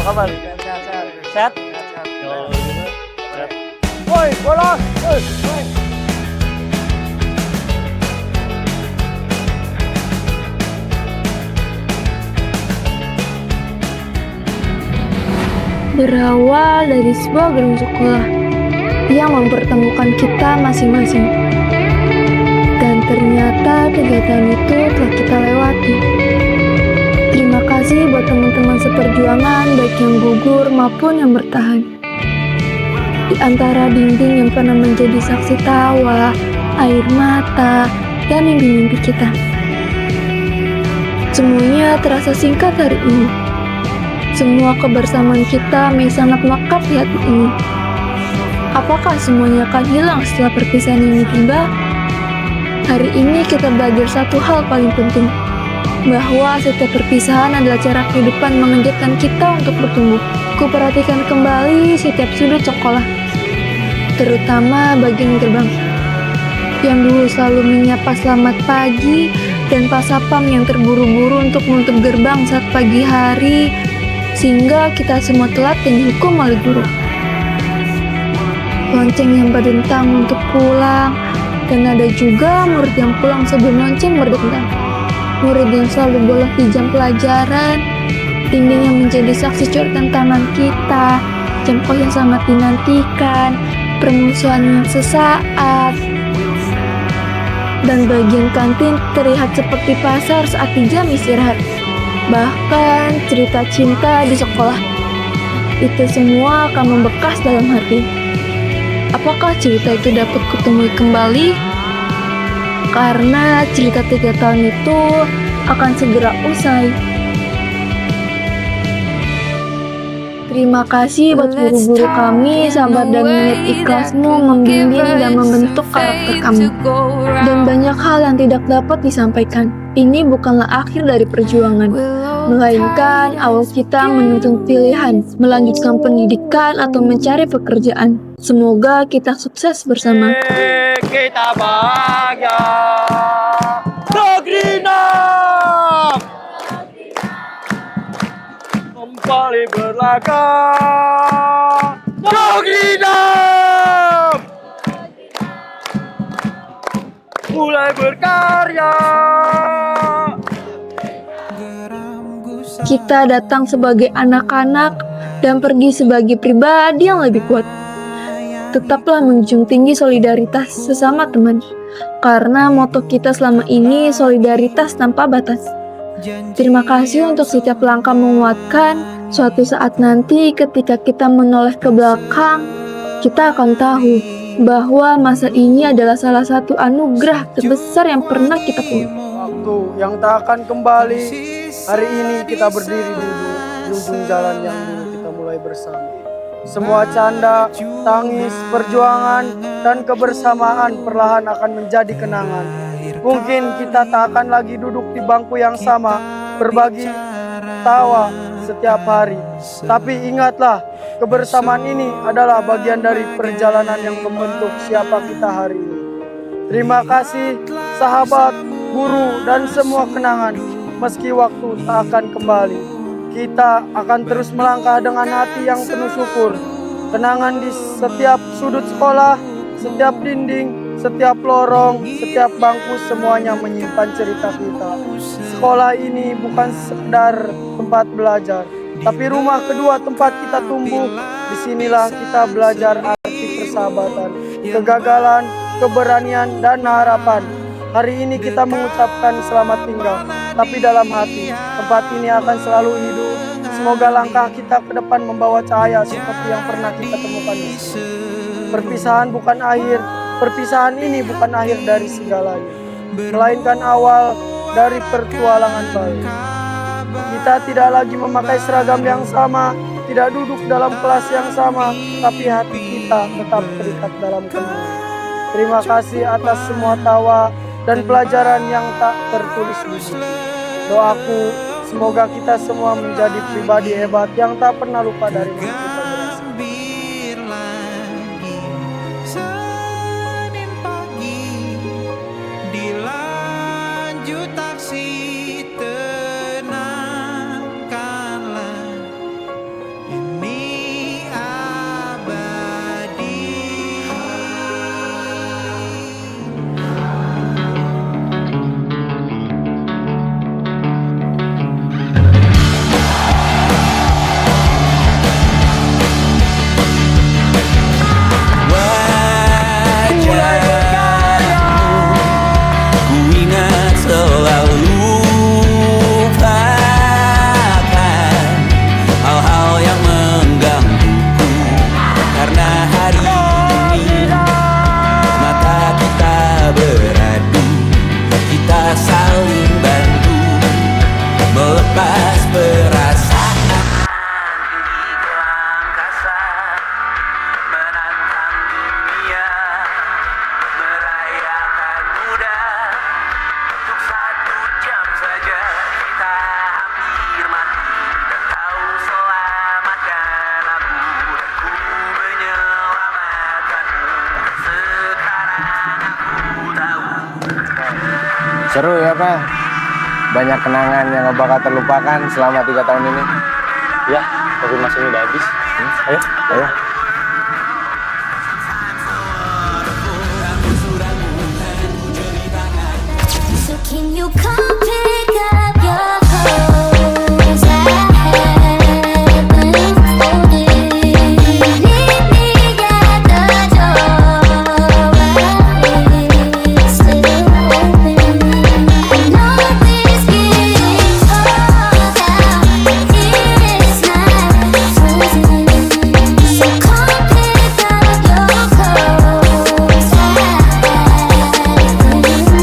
Apa kabar? Sehat. Sehat? Sehat. Sehat. Woi, bolos! Woi. Berawal dari sebuah gedung sekolah yang mempertemukan kita masing-masing. Dan ternyata kegiatan itu telah kita lewati. Terima kasih buat teman-teman seperjuangan, baik yang gugur maupun yang bertahan. Di antara dinding yang pernah menjadi saksi tawa, air mata, dan mimpi-mimpi kita. Semuanya terasa singkat hari ini. Semua kebersamaan kita sangat melekat di hati ini. Apakah semuanya akan hilang setelah perpisahan ini tiba? Hari ini kita belajar satu hal paling penting, bahwa setiap perpisahan adalah cara kehidupan mengajarkan kita untuk bertumbuh. Kuperhatikan kembali setiap sudut sekolah, terutama bagian gerbang, yang dulu selalu menyapa selamat pagi, dan Pak Sapam yang terburu-buru untuk menutup gerbang saat pagi hari, sehingga kita semua telat dan dihukum oleh guru. Lonceng yang berdentang untuk pulang, dan ada juga murid yang pulang sebelum lonceng berdentang. Murid yang selalu bolos di jam pelajaran, dinding yang menjadi saksi coretan tangan kita, jam kos yang sangat dinantikan, permusuhan yang sesaat, dan bagian kantin terlihat seperti pasar saat di jam istirahat. Bahkan cerita cinta di sekolah, itu semua akan membekas dalam hati. Apakah cerita itu dapat kutemui kembali? Karena cerita 3 tahun itu akan segera usai. Terima kasih buat guru-guru kami, sabar dan niat ikhlasmu membimbing dan membentuk karakter kami. Dan banyak hal yang tidak dapat disampaikan. Ini bukanlah akhir dari perjuangan, melainkan awal kita menuntun pilihan, melanjutkan pendidikan atau mencari pekerjaan. Semoga kita sukses bersama. Kita bahagia. Negeri Nam kembali berlaga. Negeri Nam mulai berkarya. Kita datang sebagai anak-anak dan pergi sebagai pribadi yang lebih kuat. Tetaplah menjunjung tinggi solidaritas sesama teman, karena moto kita selama ini solidaritas tanpa batas. Terima kasih untuk setiap langkah menguatkan. Suatu saat nanti ketika kita menoleh ke belakang, kita akan tahu bahwa masa ini adalah salah satu anugerah terbesar yang pernah kita punya. Waktu yang tak akan kembali. Hari ini kita berdiri di ujung jalan yang dulu kita mulai bersama. Semua canda, tangis, perjuangan, dan kebersamaan perlahan akan menjadi kenangan. Mungkin kita tak akan lagi duduk di bangku yang sama, berbagi tawa setiap hari. Tapi ingatlah, kebersamaan ini adalah bagian dari perjalanan yang membentuk siapa kita hari ini. Terima kasih sahabat, guru, dan semua kenangan. Meski waktu tak akan kembali, kita akan terus melangkah dengan hati yang penuh syukur. Kenangan di setiap sudut sekolah, setiap dinding, setiap lorong, setiap bangku, semuanya menyimpan cerita kita. Sekolah ini bukan sekedar tempat belajar, tapi rumah kedua tempat kita tumbuh. Disinilah kita belajar arti persahabatan, kegagalan, keberanian, dan harapan. Hari ini kita mengucapkan selamat tinggal, tapi dalam hati, tempat ini akan selalu hidup. Semoga langkah kita ke depan membawa cahaya seperti yang pernah kita temukan di sini. Perpisahan bukan akhir, perpisahan ini bukan akhir dari segalanya, melainkan awal dari pertualangan baru. Kita tidak lagi memakai seragam yang sama, tidak duduk dalam kelas yang sama, tapi hati kita tetap terikat dalam kenangan. Terima kasih atas semua tawa dan pelajaran yang tak tertulis di buku. Doaku, semoga kita semua menjadi pribadi hebat yang tak pernah lupa dari mana kita berasal. Senin pagi dilanjut taksi, tenangkanlah Seru ya Pak. Banyak kenangan yang gak bakal terlupakan selama 3 tahun ini. Ya, tapi masih udah habis. Ayo. Ayo. So can you come pick up your clothes? I haven't folded. Meet me at the door. It's still open. I know it's getting cold out here. It's not frozen. So come pick up your clothes. I haven't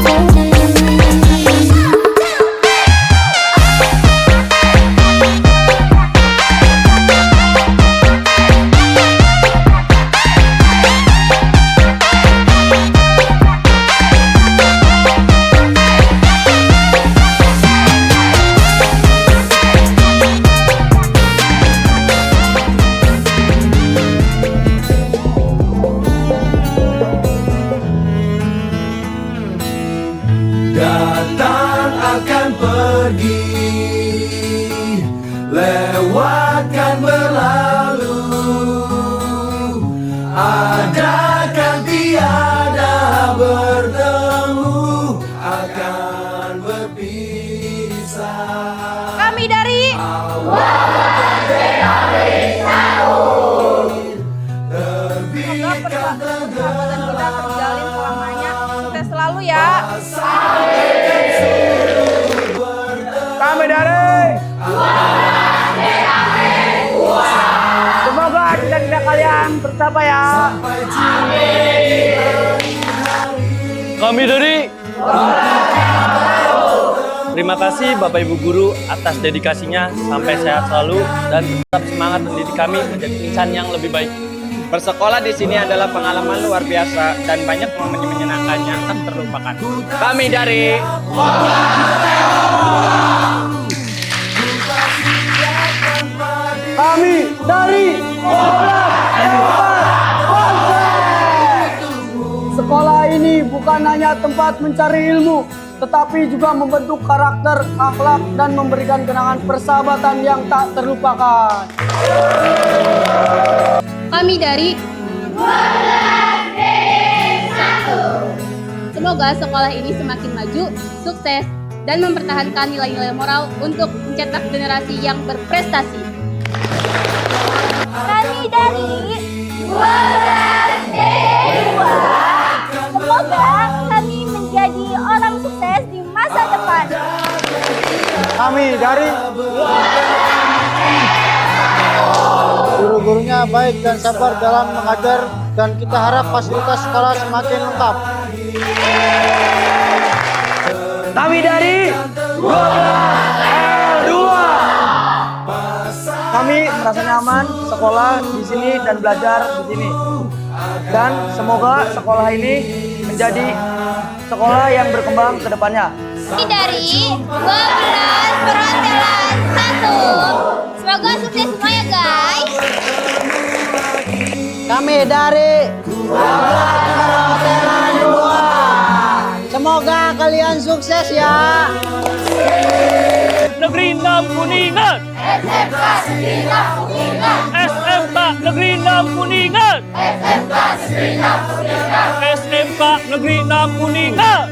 folded. Datang akan pergi, lewatkan berlalu. Ada kan tiada bertemu, akan berpisah. Kami dari Terbitkan persahabatan kita terjalin selamanya. Sukses selalu ya. Kami dari semoga cita-cita kalian tercapai ya. Kami dari Terima kasih Bapak Ibu Guru atas dedikasinya. Sampai sehat selalu dan tetap semangat mendidik kami menjadi insan yang lebih baik. Bersekolah di sini adalah pengalaman luar biasa dan banyak momen menyenangkan yang tak terlupakan. Kami dari Sekolah ini bukan hanya tempat mencari ilmu, tetapi juga membentuk karakter, akhlak, dan memberikan kenangan persahabatan yang tak terlupakan. Kami dari Semoga sekolah ini semakin maju, sukses, dan mempertahankan nilai-nilai moral untuk mencetak generasi yang berprestasi. Kami dari 12D2. Semoga kami menjadi orang sukses di masa depan. Kami dari guru-gurunya baik dan sabar dalam mengajar, dan kita harap fasilitas sekolah semakin lengkap. Kami dari L2. Kami merasa nyaman sekolah di sini dan belajar di sini. Dan semoga sekolah ini menjadi sekolah yang berkembang ke depannya. Kami dari 12 Perhotelan 1. Semoga sukses semua ya guys. Kami dari Perhotelan 2. Semoga kalian sukses ya. Negeri 6 Kuningan. SMK Negeri 6 Kuningan. SMK Negeri 6 Kuningan.